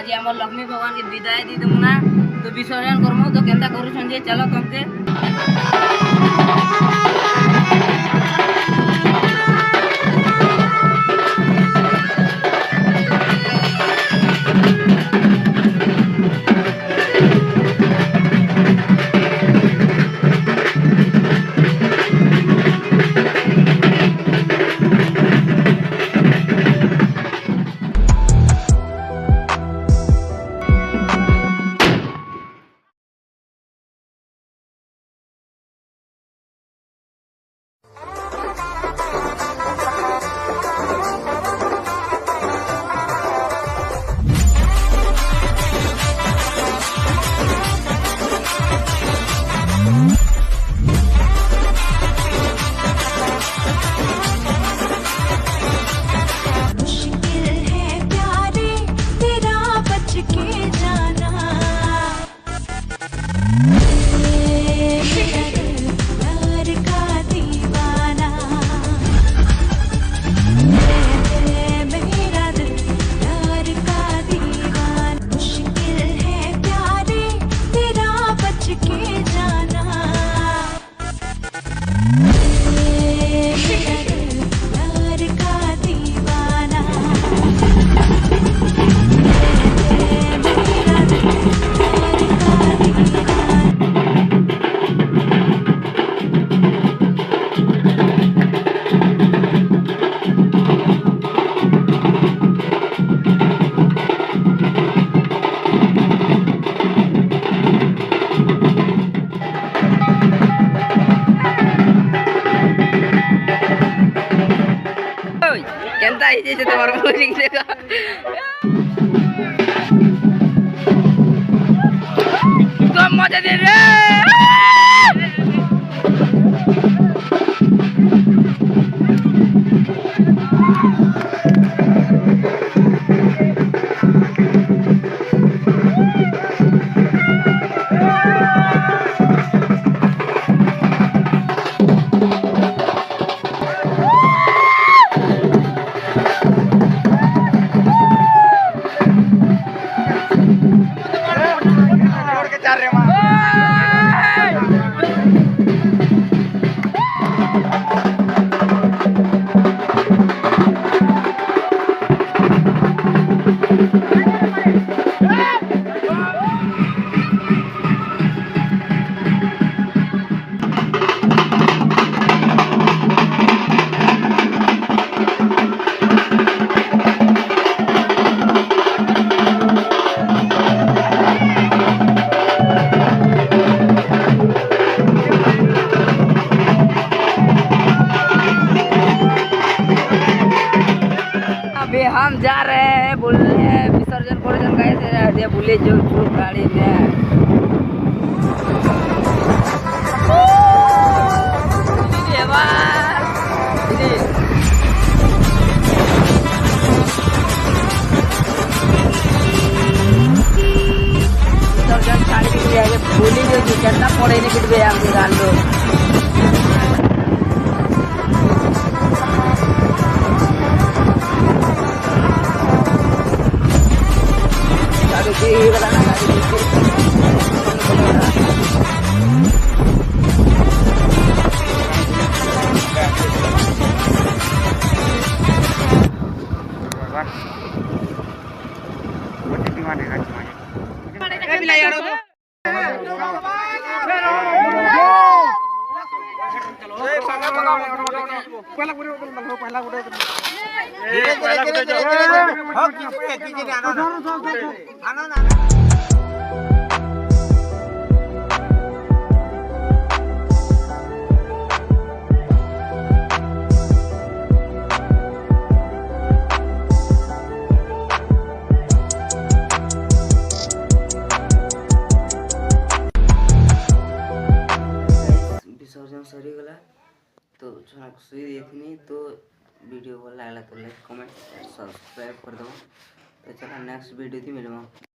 आज आम लक्ष्मी भगवान के विदाय दी देमु ना तो विसर्जन करमु तो केनता करूछन जे चलो तुमके केनता ही जैसे तुम्हारा बोलिंग देखा कम मजा दे रे हम जा रहे हैं बोलने विसर्जन विसर्जन कैसे बोले जो गाड़ी में विसर्जन गाड़ी बोली जो कितना पड़े नहीं किट हमके गाल लो विसर्जन सरीगला तो खुशी देखनी तो वीडियो भल लगा तो लाइक कमेंट सब्सक्राइब कर दो तो चलो नेक्स्ट वीडियो थी मिलवा।